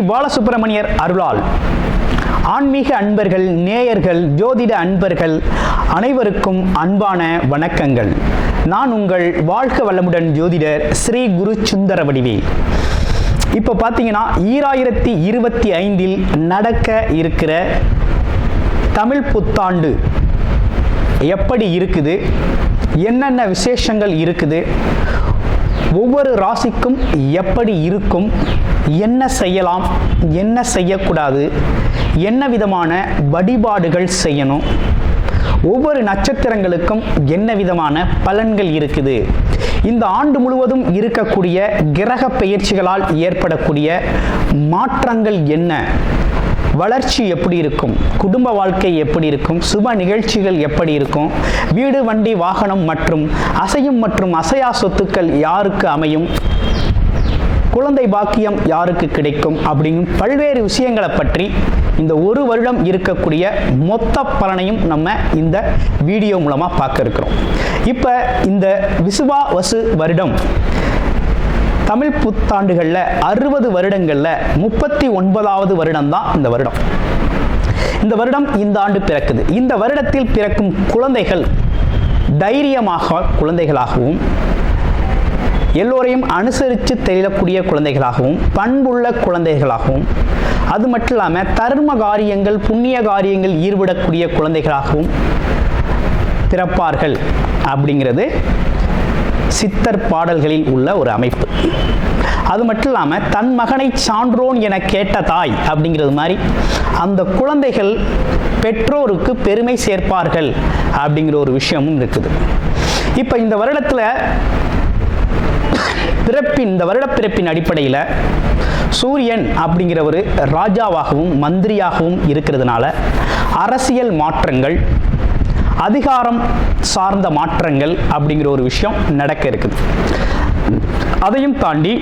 பாலசுப்பிரமணியர் அருளால் ஆன்மீக அன்பர்கள், நேயர்கள், ஜோதிட அன்பர்கள் அனைவருக்கும் அன்பான வணக்கங்கள். நான் உங்கள் வாழ்க வளமுடன் ஜோதிடர் ஸ்ரீ குரு சுந்தரவடிவேல். இப்போ பார்த்தீங்கன்னா 2025 நடக்க இருக்கிற தமிழ் புத்தாண்டு எப்படி இருக்குது, என்னென்ன விசேஷங்கள் இருக்குது, ஒவ்வொரு ராசிக்கும் எப்படி இருக்கும், என்ன செய்யலாம், என்ன செய்யக்கூடாது, என்ன விதமான வழிபாடுகள் செய்யணும், ஒவ்வொரு நட்சத்திரங்களுக்கும் என்ன விதமான பலன்கள் இருக்குது, இந்த ஆண்டு முழுவதும் இருக்கக்கூடிய கிரக பெயர்ச்சிகளால் ஏற்படக்கூடிய மாற்றங்கள் என்ன, வளர்ச்சி எப்படி இருக்கும், குடும்ப வாழ்க்கை எப்படி இருக்கும், சுப நிகழ்ச்சிகள் எப்படி இருக்கும், வீடு, வண்டி, வாகனம் மற்றும் அசையும் மற்றும் அசையா சொத்துக்கள் யாருக்கு அமையும், குழந்தை பாக்கியம் யாருக்கு கிடைக்கும் அப்படிங்கும் பல்வேறு விஷயங்களை பற்றி இந்த ஒரு வருடம் இருக்கக்கூடிய மொத்த பலனையும் நம்ம இந்த வீடியோ மூலமாக பார்க்க இருக்கிறோம். இப்போ இந்த விசுவாவசு வருடம் தமிழ் புத்தாண்டுகளில் 60 வருடங்களில் 39வது வருடம் தான் இந்த வருடம். இந்த வருடம் இந்த ஆண்டு பிறக்குது. இந்த வருடத்தில் பிறக்கும் குழந்தைகள் தைரியமாக குழந்தைகளாகவும், எல்லோரையும் அனுசரித்து தெரியக்கூடிய குழந்தைகளாகவும், பண்புள்ள குழந்தைகளாகவும், அது மட்டும் இல்லாமல் தர்ம காரியங்கள், புண்ணிய காரியங்கள் ஈடுபடக்கூடிய குழந்தைகளாகவும் பிறப்பார்கள் அப்படிங்கிறது சித்தர் பாடல்களில் உள்ள ஒரு அமைப்பு. அது மட்டும் இல்லாமல் தன் மகனை சான்றோன் என கேட்ட தாய் அப்படிங்கிறது மாதிரி அந்த குழந்தைகள் பெற்றோருக்கு பெருமை சேர்ப்பார்கள் அப்படிங்கிற ஒரு விஷயமும் இருக்குது. இப்போ இந்த வருடத்தில் இந்த வருட பிறப்பின் அடிப்படையில் சூரியன் அப்படிங்கிற ஒரு ராஜாவாகவும் மந்திரியாகவும் இருக்கிறதுனால அரசியல் மாற்றங்கள், அதிகாரம் சார்ந்த மாற்றங்கள் அப்படிங்கிற ஒரு விஷயம் நடக்க இருக்குது. அதையும் தாண்டி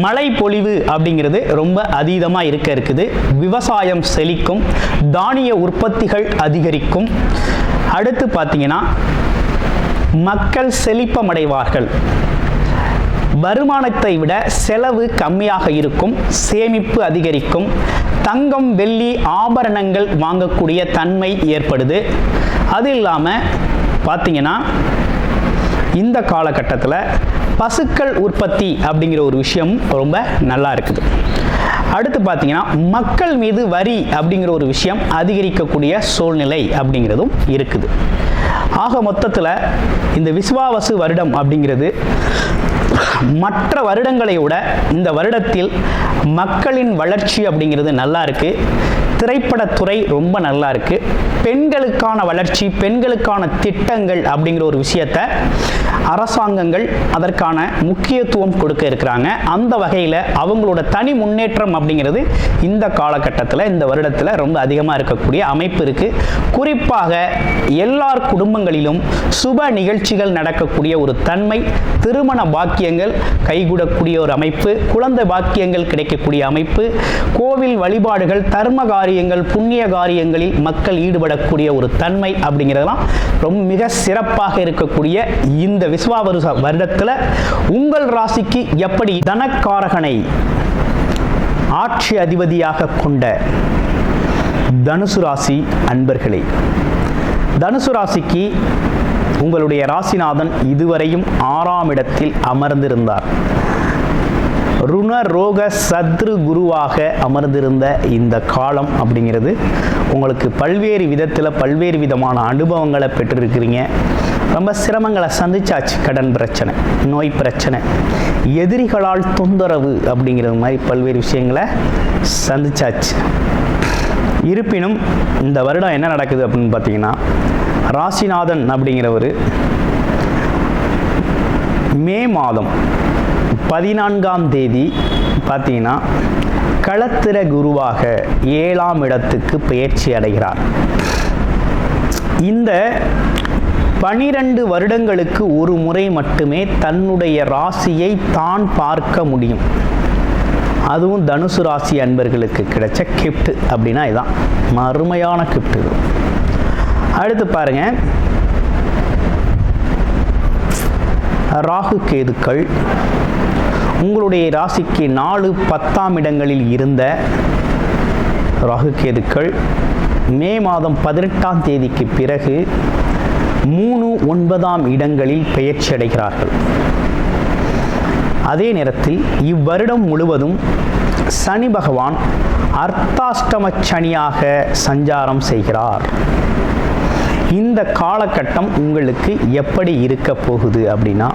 மழை பொழிவு அப்படிங்கிறது ரொம்ப அதீதமாக இருக்குது. விவசாயம் செழிக்கும், தானிய உற்பத்திகள் அதிகரிக்கும். அடுத்து பார்த்தீங்கன்னா மக்கள் செழிப்பமடைவார்கள். வருமானத்தை விட செலவு கம்மியாக இருக்கும், சேமிப்பு அதிகரிக்கும், தங்கம், வெள்ளி, ஆபரணங்கள் வாங்கக்கூடிய தன்மை ஏற்படுது. அது இல்லாமல் பார்த்தீங்கன்னா இந்த காலகட்டத்தில் பசுக்கள் உற்பத்தி அப்படிங்கிற ஒரு விஷயம் ரொம்ப நல்லா இருக்குது. அடுத்து பார்த்தீங்கன்னா மக்கள் மீது வரி அப்படிங்கிற ஒரு விஷயம் அதிகரிக்கக்கூடிய சூழ்நிலை அப்படிங்கிறதும் இருக்குது. ஆக மொத்தத்தில் இந்த விசுவாவசு வருடம் அப்படிங்கிறது மற்ற வருடங்களை விட இந்த வருடத்தில் மக்களின் வளர்ச்சி அப்படிங்கிறது நல்லா இருக்கு. திரைப்படத்துறை ரொம்ப நல்லா இருக்கு. பெண்களுக்கான வளர்ச்சி, பெண்களுக்கான திட்டங்கள் அப்படிங்கிற ஒரு விஷயத்தை அரசாங்கங்கள் அதற்கான முக்கியத்துவம் கொடுக்க இருக்கிறாங்க. அந்த வகையில் அவங்களோட தனி முன்னேற்றம் அப்படிங்கிறது இந்த காலகட்டத்தில், இந்த வருடத்தில் ரொம்ப அதிகமாக இருக்கக்கூடிய அமைப்பு இருக்கு. குறிப்பாக எல்லார் குடும்பங்களிலும் சுப நிகழ்ச்சிகள் நடக்கக்கூடிய ஒரு தன்மை, திருமண பாக்கியங்கள் கைகூடக்கூடிய ஒரு அமைப்பு, குழந்தை பாக்கியங்கள் கிடைக்கக்கூடிய அமைப்பு, கோவில் வழிபாடுகள், தர்ம காரியங்கள், புண்ணிய காரியங்களில் மக்கள் ஈடுபடக்கூடிய ஒரு தன்மை அப்படிங்கிறதெல்லாம் ரொம்ப மிக சிறப்பாக இருக்கக்கூடிய இந்த விசுவாவசு வருடத்தில் உங்கள் ராசிக்கு எப்படி தனக்காரகனை ஆட்சி அதிபதியாக கொண்ட தனுசு ராசி அன்பர்களே, தனுசு ராசிக்கு உங்களுடைய ராசிநாதன் இதுவரையும் 6ஆம் இடத்தில் அமர்ந்திருந்தார். ருண ரோக சத்ரு குருவாக அமர்ந்திருந்த இந்த காலம் அப்படிங்கிறது உங்களுக்கு பல்வேறு விதத்தில் பல்வேறு விதமான அனுபவங்களை பெற்றிருக்கிறீங்க. ரொம்ப சிரமங்களை சந்திச்சாச்சு. கடன் பிரச்சனை, நோய் பிரச்சனை, எதிரிகளால் தொந்தரவு அப்படிங்கிறது மாதிரி பல்வேறு விஷயங்களை சந்திச்சாச்சு. இருப்பினும் இந்த வருடம் என்ன நடக்குது அப்படின்னு பார்த்தீங்கன்னா, ராசிநாதன் அப்படிங்கிறவர் மே மாதம் 14ஆம் தேதி பார்த்தீங்கன்னா களத்திர குருவாக 7ஆம் இடத்துக்கு பெயர்ச்சி அடைகிறார். இந்த 12 வருடங்களுக்கு ஒரு முறை மட்டுமே தன்னுடைய ராசியை தான் பார்க்க முடியும். அதுவும் தனுசு ராசி அன்பர்களுக்கு கிடைச்ச கிஃப்ட் அப்படின்னா இதுதான் அருமையான கிஃப்ட். அடுத்து பாருங்க, ராகு கேதுக்கள் உங்களுடைய ராசிக்கு 4, 10ஆம் இடங்களில் இருந்த ராகு கேதுக்கள் மே மாதம் 18ஆம் தேதிக்கு பிறகு 3, 9ஆம் இடங்களில் பெயர்ச்சி அடைகிறார்கள். அதே நேரத்தில் இவ்வருடம் முழுவதும் சனி பகவான் அர்த்தாஷ்டம சனியாக சஞ்சாரம் செய்கிறார். இந்த காலகட்டம் உங்களுக்கு எப்படி இருக்க போகுது அப்படின்னா,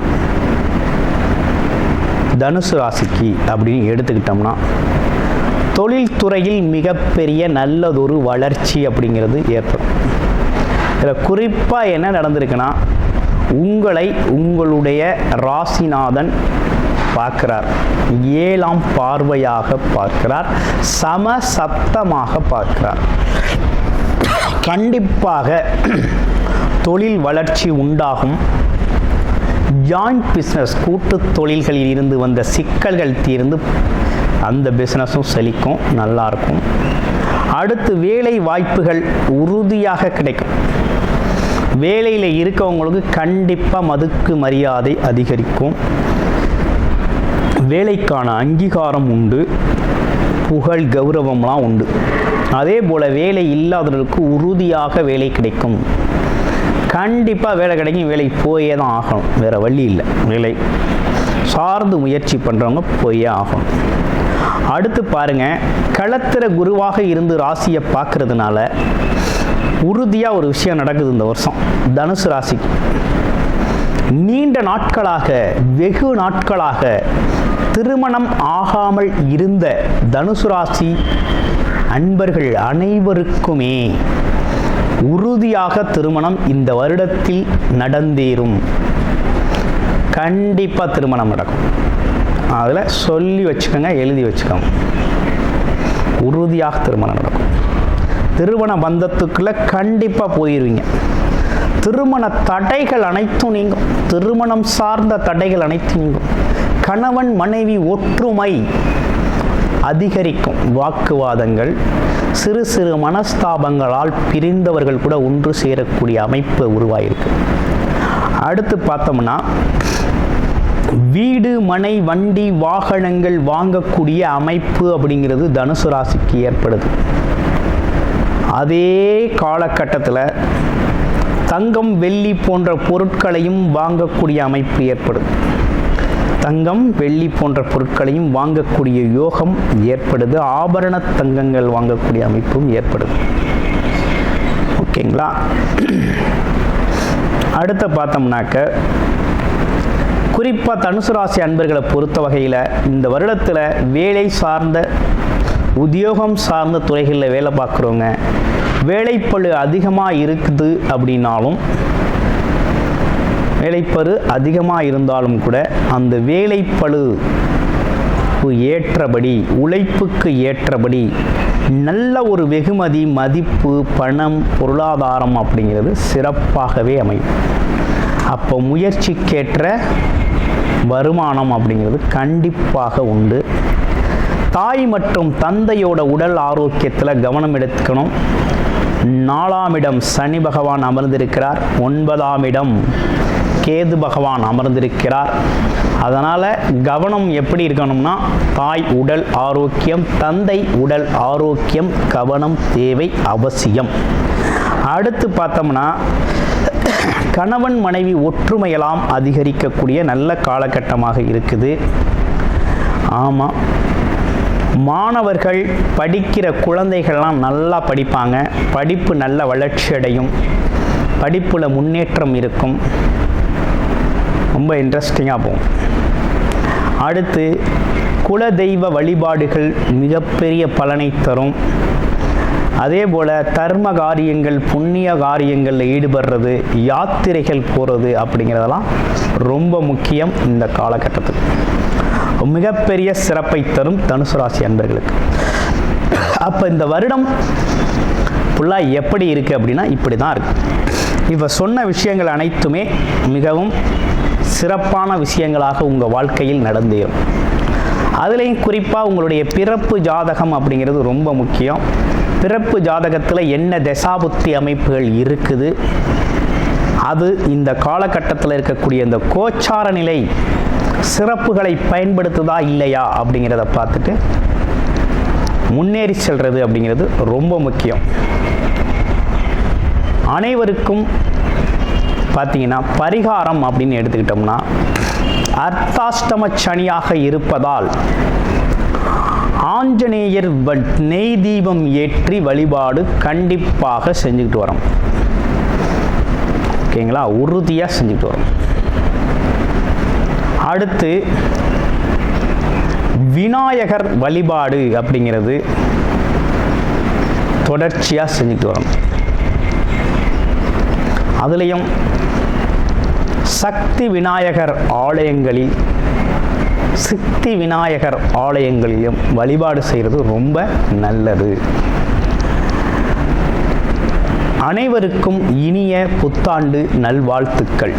தனுசு ராசிக்கு அப்படின்னு எடுத்துக்கிட்டோம்னா தொழில்துறையில் மிகப்பெரிய நல்லதொரு வளர்ச்சி அப்படிங்கிறது ஏற்படும். இதில் குறிப்பாக என்ன நடந்திருக்குன்னா, உங்களை உங்களுடைய ராசிநாதன் பார்க்கிறார், 7ஆம் பார்வையாக பார்க்கிறார், சமசப்தமாக பார்க்கிறார். கண்டிப்பாக தொழில் வளர்ச்சி உண்டாகும். ஜாயிண்ட் பிஸ்னஸ், கூட்டு தொழில்களில் இருந்து வந்த சிக்கல்கள் தீர்ந்து அந்த பிஸ்னஸும் செழிக்கும், நல்லாயிருக்கும். அடுத்து வேலை வாய்ப்புகள் உறுதியாக கிடைக்கும். வேலையில் இருக்கவங்களுக்கு கண்டிப்பாக மதிப்பு மரியாதை அதிகரிக்கும். வேலைக்கான அங்கீகாரம் உண்டு, புகழ் கௌரவம்லாம் உண்டு. அதே போல் வேலை இல்லாதவர்களுக்கு உறுதியாக வேலை கிடைக்கும். கண்டிப்பாக வேலை கிடைக்கும். வேலைக்கு போயே தான் ஆகணும், வேறு வழி இல்லை. வேலை சார்ந்து முயற்சி பண்ணுறவங்க போயே ஆகணும். அடுத்து பாருங்கள், களத்திர குருவாக இருந்து ராசியை பார்க்கறதுனால உறுதியாக ஒரு விஷயம் நடக்குது இந்த வருஷம் தனுசு ராசிக்கு. நீண்ட நாட்களாக, வெகு நாட்களாக திருமணம் ஆகாமல் இருந்த தனுசு ராசி அன்பர்கள் அனைவருக்குமே உறுதியாக திருமணம் இந்த வருடத்தில் நடந்தேறும். கண்டிப்பாக திருமணம் நடக்கும். அதில் சொல்லி வச்சுக்கோங்க, எழுதி வச்சுக்கோங்க. உறுதியாக திருமணம் நடக்கும். திருமண பந்தத்துக்குள்ளே கண்டிப்பாக போயிடுவீங்க. திருமண தடைகள் அனைத்தும் நீங்கும். திருமணம் சார்ந்த தடைகள் அனைத்தும் நீங்கும். கணவன் மனைவி ஒற்றுமை அதிகரிக்கும். வாக்குவாதங்கள், சிறு சிறு மனஸ்தாபங்களால் பிரிந்தவர்கள் கூட ஒன்று சேரக்கூடிய அமைப்பு உருவாயிருக்கு. அடுத்து பார்த்தோம்னா, வீடு, மனை, வண்டி, வாகனங்கள் வாங்கக்கூடிய அமைப்பு அப்படிங்கிறது தனுசு ராசிக்கு ஏற்படுது. அதே காலகட்டத்தில் தங்கம், வெள்ளி போன்ற பொருட்களையும் வாங்கக்கூடிய அமைப்பு ஏற்படுது. தங்கம், வெள்ளி போன்ற பொருட்களையும் வாங்கக்கூடிய யோகம் ஏற்படுது. ஆபரண தங்கங்கள் வாங்கக்கூடிய அமைப்பும் ஏற்படுது. ஓகேங்களா? அடுத்து பார்த்தோம்னாக்க, குறிப்பாக தனுசு ராசி அன்பர்களை பொறுத்த வகையில் இந்த வருடத்தில் வேலை சார்ந்த, உத்தியோகம் சார்ந்த துறைகளில் வேலை பார்க்குறவங்க வேலைப்பளு அதிகமாக இருக்குது அப்படின்னாலும், வேலைப்பளு அதிகமாக இருந்தாலும் கூட அந்த வேலைப்பளு ஏற்றபடி, உழைப்புக்கு ஏற்றபடி நல்ல ஒரு வெகுமதி, மதிப்பு, பணம், பொருளாதாரம் அப்படிங்கிறது சிறப்பாகவே அமையும். அப்போ முயற்சிக்கேற்ற வருமானம் அப்படிங்கிறது கண்டிப்பாக உண்டு. தாய் மற்றும் தந்தையோட உடல் ஆரோக்கியத்தில் கவனம் எடுத்துக்கணும். 4ஆம் இடம் சனி பகவான் அமர்ந்திருக்கிறார். 9ஆம் இடம் கேது பகவான் அமர்ந்திருக்கிறார். அதனால் கவனம் எப்படி இருக்கணும்னா, தாய் உடல் ஆரோக்கியம், தந்தை உடல் ஆரோக்கியம் கவனம் தேவை, அவசியம். அடுத்து பார்த்தோம்னா, கணவன் மனைவி ஒற்றுமையெல்லாம் அதிகரிக்கக்கூடிய நல்ல காலகட்டமாக இருக்குது. ஆமாம், மாணவர்கள், படிக்கிற குழந்தைகள்லாம் நல்லா படிப்பாங்க. படிப்பு நல்ல வளர்ச்சி அடையும். படிப்பில் முன்னேற்றம் இருக்கும். ரொம்ப இன்ட்ரெஸ்டிங்காக போகும். அடுத்து குலதெய்வ வழிபாடுகள் மிகப்பெரிய பலனை தரும். அதே போல் தர்ம காரியங்கள், புண்ணிய காரியங்களில் ஈடுபடுறது, யாத்திரைகள் போகிறது அப்படிங்கிறதெல்லாம் ரொம்ப முக்கியம். இந்த காலகட்டத்தில் மிகப்பெரிய சிறப்பை தரும் தனுசு ராசி அன்பர்களுக்கு. அப்போ இந்த வருடம் ஃபுல்லாக எப்படி இருக்குது அப்படின்னா, இப்படி தான் இருக்குது. இப்போ சொன்ன விஷயங்கள் அனைத்துமே மிகவும் சிறப்பான விஷயங்களாக உங்கள் வாழ்க்கையில் நடந்தேறும். அதுலேயும் குறிப்பாக உங்களுடைய பிறப்பு ஜாதகம் அப்படிங்கிறது ரொம்ப முக்கியம். பிறப்பு ஜாதகத்தில் என்ன தசாபுத்தி அமைப்புகள் இருக்குது, அது இந்த காலகட்டத்தில் இருக்கக்கூடிய இந்த கோச்சார நிலை சிறப்புகளை பயன்படுத்துதா இல்லையா அப்படிங்கிறத பார்த்துட்டு முன்னேறி செல்வது அப்படிங்கிறது ரொம்ப முக்கியம். அனைவருக்கும் பார்த்தீங்கன்னா பரிகாரம் அப்படின்னு எடுத்துக்கிட்டோம்னா, அர்த்தாஷ்டம சனியாக இருப்பதால் ஆஞ்சநேயர் நெய் தீபம் ஏற்றி வழிபாடு கண்டிப்பாக செஞ்சுக்கிட்டு வரோம். ஓகேங்களா, உறுதியாக செஞ்சுக்கிட்டு வரோம். அடுத்து விநாயகர் வழிபாடு அப்படிங்கிறது தொடர்ச்சியாக செஞ்சுக்கிட்டு வரோம். அதுலேயும் சக்தி விநாயகர் ஆலயங்களில் சித்தி விநாயகர் ஆலயங்களிலும் வழிபாடு செய்கிறது ரொம்ப நல்லது. அனைவருக்கும் இனிய புத்தாண்டு நல்வாழ்த்துக்கள்.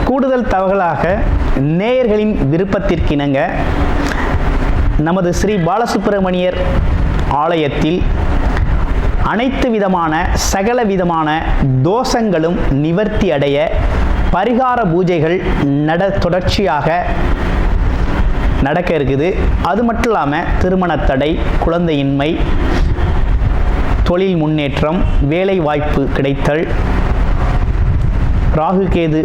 கூடுதல் தகவலாக நேயர்களின் விருப்பத்திற்கிணங்க நமது ஸ்ரீ பாலசுப்பிரமணியர் ஆலயத்தில் அனைத்து விதமான சகல விதமான தோஷங்களும் நிவர்த்தி அடைய பரிகார பூஜைகள் தொடர்ச்சியாக நடக்க இருக்குது. அது மட்டும் இல்லாமல் திருமண தடை, குழந்தையின்மை, தொழில் முன்னேற்றம், வேலை வாய்ப்பு கிடைத்தல், ராகுகேது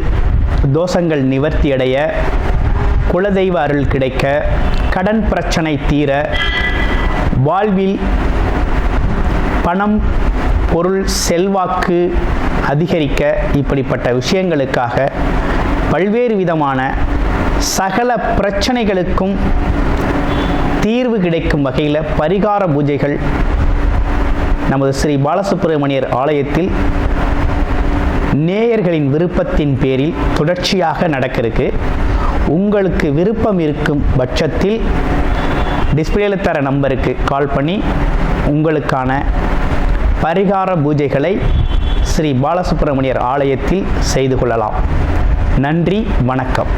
தோஷங்கள் நிவர்த்தி அடைய, குலதெய்வ அருள் கிடைக்க, கடன் பிரச்சனை தீர, வாழ்வில் பணம் பொருள் செல்வாக்கு அதிகரிக்க, இப்படிப்பட்ட விஷயங்களுக்காக பல்வேறு விதமான சகல பிரச்சனைகளுக்கும் தீர்வு கிடைக்கும் வகையில் பரிகார பூஜைகள் நமது ஸ்ரீ பாலசுப்பிரமணியர் ஆலயத்தில் நேயர்களின் விருப்பத்தின் பேரில் தொடர்ச்சியாக நடக்கிறதுக்கு. உங்களுக்கு விருப்பம் இருக்கும் பட்சத்தில் டிஸ்பிளேல தர நம்பருக்கு கால் பண்ணி உங்களுக்கான பரிகார பூஜைகளை ஸ்ரீ பாலசுப்பிரமணியர் ஆலயத்தில் செய்து கொள்ளலாம். நன்றி, வணக்கம்.